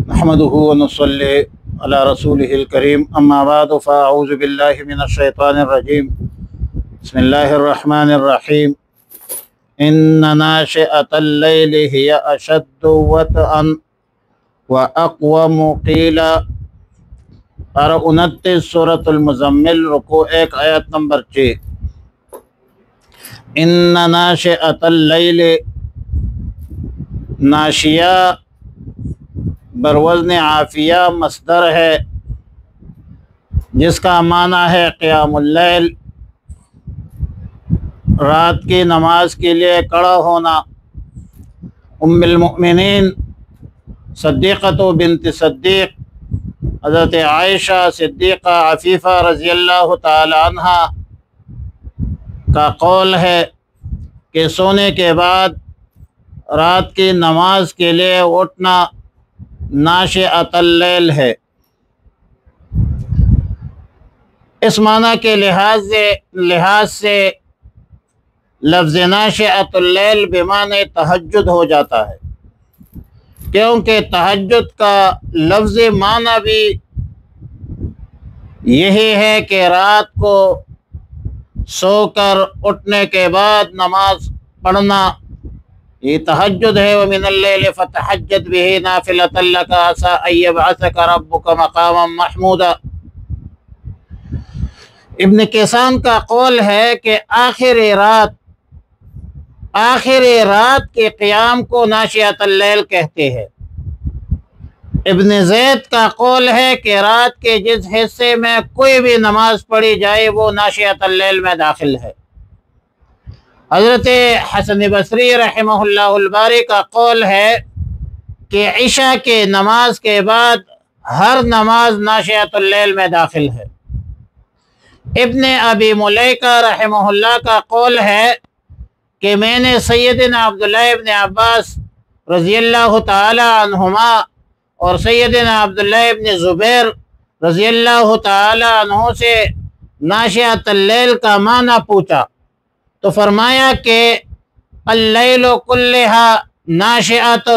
نحمده ونصلي على رسوله الكريم اما بعد فاعوذ بالله من الشيطان الرجيم بسم الله الرحمن الرحيم ان ناشئة الليل هي اشد وطئا واقوم قيلا پارہ 29 سورۃ المزمل رکوع 1 آیت نمبر 6 ان ناشئة اللیل ناشیہ بروزن عافیہ مصدر ہے جس کا معنی ہے قیام اللیل، رات کی نماز کے لیے کھڑا ہونا۔ ام المؤمنین صدیقۃ بنت صدیق حضرت عائشہ صدیقہ عفیفہ رضی اللہ تعالی عنہ کا قول ہے کہ سونے کے بعد رات کی نماز کے لیے اٹھنا ناشئۃ اللیل ہے۔ اس معنی کے لحاظ سے لفظ ناشئۃ اللیل بمعنی تہجد ہو جاتا ہے، کیونکہ تہجد کا لفظ معنی بھی یہی ہے کہ رات کو سو کر اٹھنے کے بعد نماز پڑھنا، یہ تہجد ہے۔ وَمِنَ اللَّيْلِ فَتَحَجَّدْ بِهِ نَافِلَةً لَكَ عَسَىٰ أَن يَبْعَثَكَ رَبُّكَ مَقَامًا مَحْمُودًا۔ ابن کیسان کا قول ہے کہ آخر رات کے قیام کو ناشئۃ اللیل کہتے ہیں۔ ابن زید کا قول ہے کہ رات کے جس حصے میں کوئی بھی نماز پڑھی جائے وہ ناشئۃ اللیل میں داخل ہے۔ حضرت حسن بصری رحمہ اللہ الباری کا قول ہے کہ عشاء کے نماز کے بعد ہر نماز ناشئۃ اللیل میں داخل ہے۔ ابن ابی ملیکہ رحمہ اللہ کا قول ہے کہ میں نے سیدنا عبداللہ ابن عباس رضی اللہ تعالی عنہما اور سیدنا عبداللہ ابن زبیر رضی اللہ تعالی عنہ سے ناشئۃ اللیل کا معنی پوچھا تو فرمایا کہ اللیل کلھا ناشئۃ،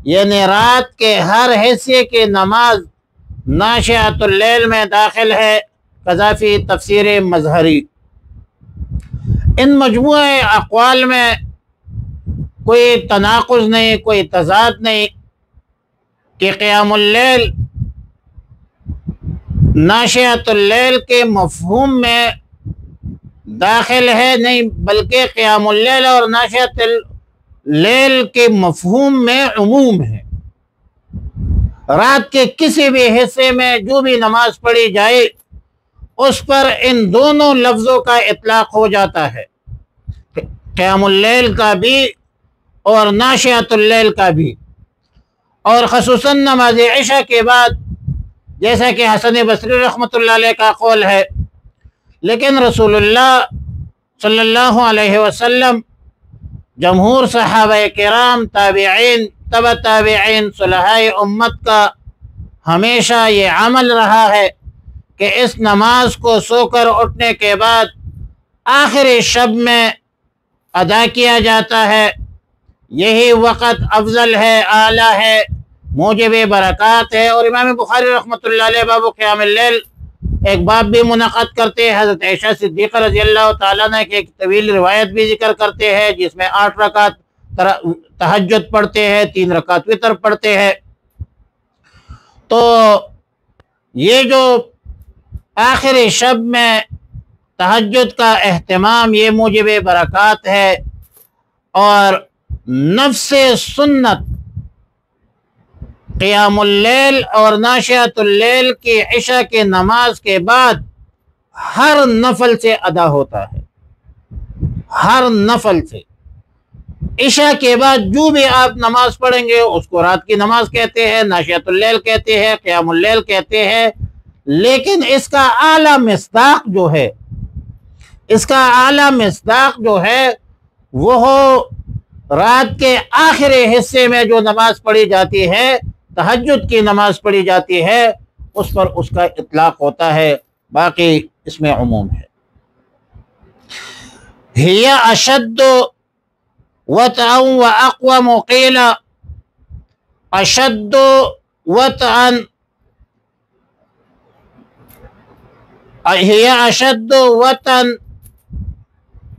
یعنی رات کے ہر حصے کی نماز ناشئۃ اللیل میں داخل ہے۔ قذافی تفسیر مظہری۔ ان مجموعہ اقوال میں کوئی تناقض نہیں، کوئی تضاد نہیں کہ قیام اللیل ناشئۃ اللیل کے مفہوم میں داخل ہے، نہیں بلکہ قیام اللیل اور ناشئۃ اللیل کے مفہوم میں عموم ہے۔ رات کے کسی بھی حصے میں جو بھی نماز پڑھی جائے اس پر ان دونوں لفظوں کا اطلاق ہو جاتا ہے، قیام اللیل کا بھی اور ناشئۃ اللیل کا بھی۔ اور خصوصاً نماز عشاء کے بعد، جیسا کہ حسن بصری رحمۃ اللہ علیہ کا قول ہے، لیکن رسول اللہ صلی اللہ علیہ وسلم، جمہور صحابہ کرام، تابعین، تبع تابعین، صلحاء امت کا ہمیشہ یہ عمل رہا ہے کہ اس نماز کو سو کر اٹھنے کے بعد آخری شب میں ادا کیا جاتا ہے۔ یہی وقت افضل ہے، اعلیٰ ہے، موجب برکات ہے۔ اور امام بخاری رحمۃ اللہ علیہ باب قیام اللیل ایک باب بھی منعقد کرتے ہیں۔ حضرت عائشہ صدیقہ رضی اللہ تعالیٰ عنہ کی ایک طویل روایت بھی ذکر کرتے ہیں جس میں 8 رکعت تہجد پڑھتے ہیں، 3 رکعت وتر پڑھتے ہیں۔ تو یہ جو آخری شب میں تہجد کا اہتمام، یہ موجب برکات ہے۔ اور نفس سنت قیام اللیل اور ناشئۃ اللیل کی عشاء کی نماز کے بعد ہر نفل سے ادا ہوتا ہے، ہر نفل سے۔ عشاء کے بعد جو بھی آپ نماز پڑھیں گے اس کو رات کی نماز کہتے ہیں، ناشئۃ اللیل کہتے ہیں، قیام اللیل کہتے ہیں۔ لیکن اس کا اعلیٰ مصداق جو ہے وہ رات کے آخری حصے میں جو نماز پڑھی جاتی ہے، تہجد کی نماز پڑھی جاتی ہے، اس پر اس کا اطلاق ہوتا ہے، باقی اس میں عموم ہے۔ ہی اشد وطئا واقوم قیلا، اشد وطئن ہی اشد وطن،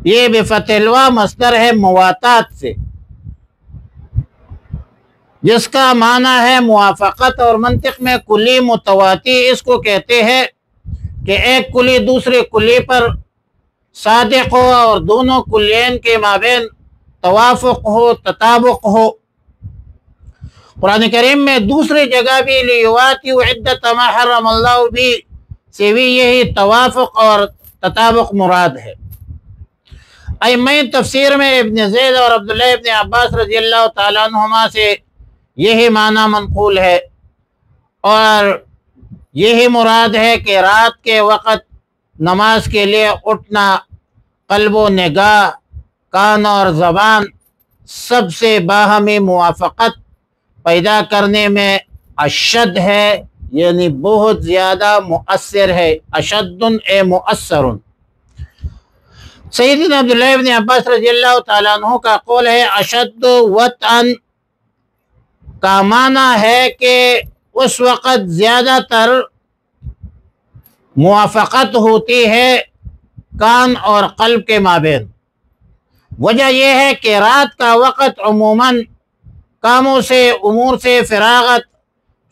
یہ بفتح الواو مصدر ہے مواتات سے، جس کا معنی ہے موافقت، اور منطق میں کلی متواتی اس کو کہتے ہیں کہ ایک کلی دوسرے کلی پر صادق ہو اور دونوں کلین کے مابین توافق ہو، تطابق ہو۔ قرآن کریم میں دوسری جگہ بھی لیواتیو عدت ما حرم اللہ بھی سے بھی یہی توافق اور تطابق مراد ہے۔ ائمہ تفسیر میں ابن زید اور عبداللہ ابن عباس رضی اللہ تعالیٰ عنہما سے یہی معنی منقول ہے، اور یہی مراد ہے کہ رات کے وقت نماز کے لیے اٹھنا قلب و نگاہ، کان اور زبان سب سے باہمی موافقت پیدا کرنے میں اشد ہے، یعنی بہت زیادہ مؤثر ہے، اشد اے مؤثر۔ سیدنا عبداللہ ابن عباس رضی اللہ تعالیٰ عنہ کا قول ہے اشد وطئن کا معنی ہے کہ اس وقت زیادہ تر موافقت ہوتی ہے کان اور قلب کے مابین۔ وجہ یہ ہے کہ رات کا وقت عموماً کاموں سے، امور سے فراغت،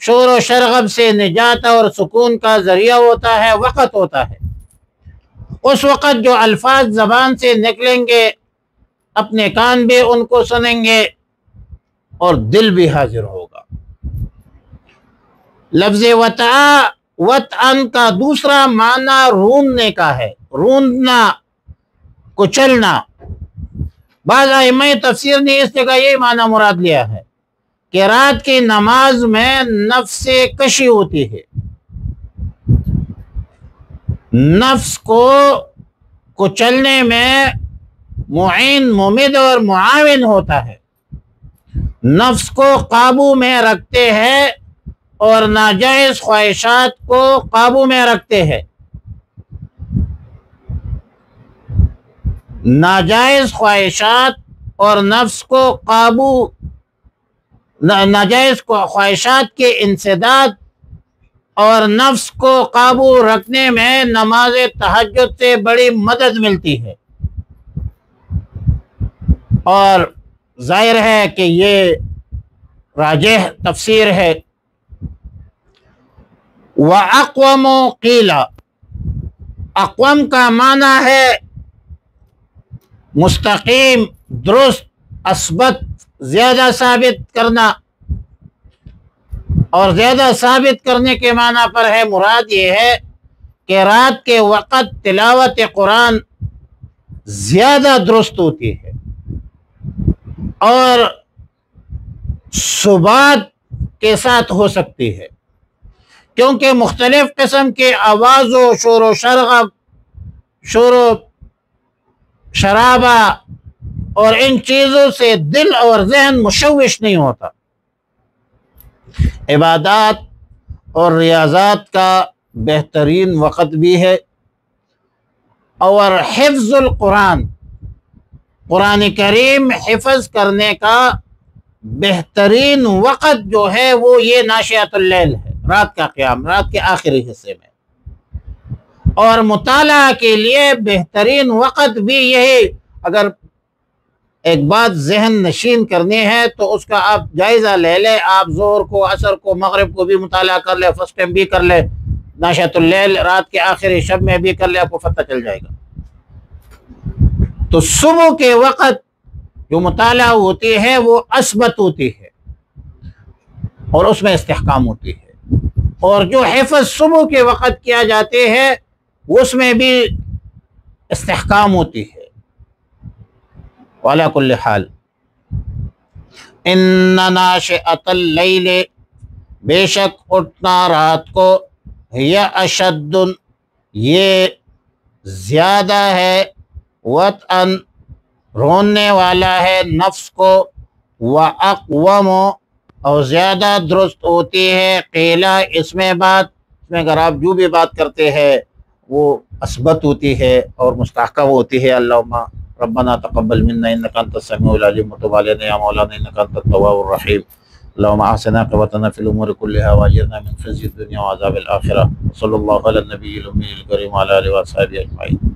شور و شرغب سے نجات اور سکون کا ذریعہ ہوتا ہے، وقت ہوتا ہے۔ اس وقت جو الفاظ زبان سے نکلیں گے اپنے کان بھی ان کو سنیں گے اور دل بھی حاضر ہوگا۔ لفظ وطئن کا دوسرا معنی روندنے کا ہے، روندنا، کچلنا۔ بعض ائمہ تفسیر نے اس جگہ یہ معنی مراد لیا ہے کہ رات کی نماز میں نفس کشی ہوتی ہے، نفس کو کچلنے میں معین، ممد اور معاون ہوتا ہے، نفس کو قابو میں رکھتے ہیں اور ناجائز خواہشات کو قابو میں رکھتے ہیں۔ ناجائز خواہشات اور نفس کو قابو، ناجائز خواہشات کے انسداد اور نفس کو قابو رکھنے میں نماز تہجد سے بڑی مدد ملتی ہے، اور ظاہر ہے کہ یہ راجح تفسیر ہے۔ وَأَقْوَمُ قِيلَ، اقوم کا معنی ہے مستقیم، درست، اثبت، زیادہ ثابت کرنا، اور زیادہ ثابت کرنے کے معنی پر ہے مراد یہ ہے کہ رات کے وقت تلاوت قرآن زیادہ درست ہوتی ہے اور ثبات کے ساتھ ہو سکتی ہے، کیونکہ مختلف قسم کے آواز و شور و شرغب، شور و شرابہ اور ان چیزوں سے دل اور ذہن مشوش نہیں ہوتا۔ عبادات اور ریاضات کا بہترین وقت بھی ہے، اور حفظ القرآن، قرآن کریم حفظ کرنے کا بہترین وقت جو ہے وہ یہ ناشئۃ اللیل ہے، رات کا قیام، رات کے آخری حصے میں۔ اور مطالعہ کے لیے بہترین وقت بھی یہی، اگر ایک بات ذہن نشین کرنی ہے تو اس کا آپ جائزہ لے لیں، آپ ظہر کو، عصر کو، مغرب کو بھی مطالعہ کر لیں، فرسٹ ٹائم بھی کر لیں، ناشئۃ اللیل رات کے آخری شب میں بھی کر لیں، آپ کو پتہ چل جائے گا۔ تو صبح کے وقت جو مطالعہ ہوتی ہے وہ اثبت ہوتی ہے اور اس میں استحکام ہوتی ہے، اور جو حفظ صبح کے وقت کیا جاتے ہیں اس میں بھی استحکام ہوتی ہے۔ وعلی کل حال، ان ناشئۃ اللیل، بے شک اٹھنا رات کو، یا اشد، یہ زیادہ ہے، وطئن، روننے والا ہے نفس کو، واقوم، اور زیادہ درست ہوتی ہے، قیلا، اس میں بات، اس میں اگر آپ جو بھی بات کرتے ہیں وہ اثبت ہوتی ہے اور مستحکم ہوتی ہے۔ اللہم ربنا تقبل منا انک انت السمیع العلیم وتب علینا یا مولانا انک انت التواب الرحیم۔ اللهم احسن عاقبتنا في الامور كلها واجرنا من خزي الدنيا وعذاب الاخره. صلی اللہ علی النبی الامي الكريم وعلى اله وصحبه اجمعین.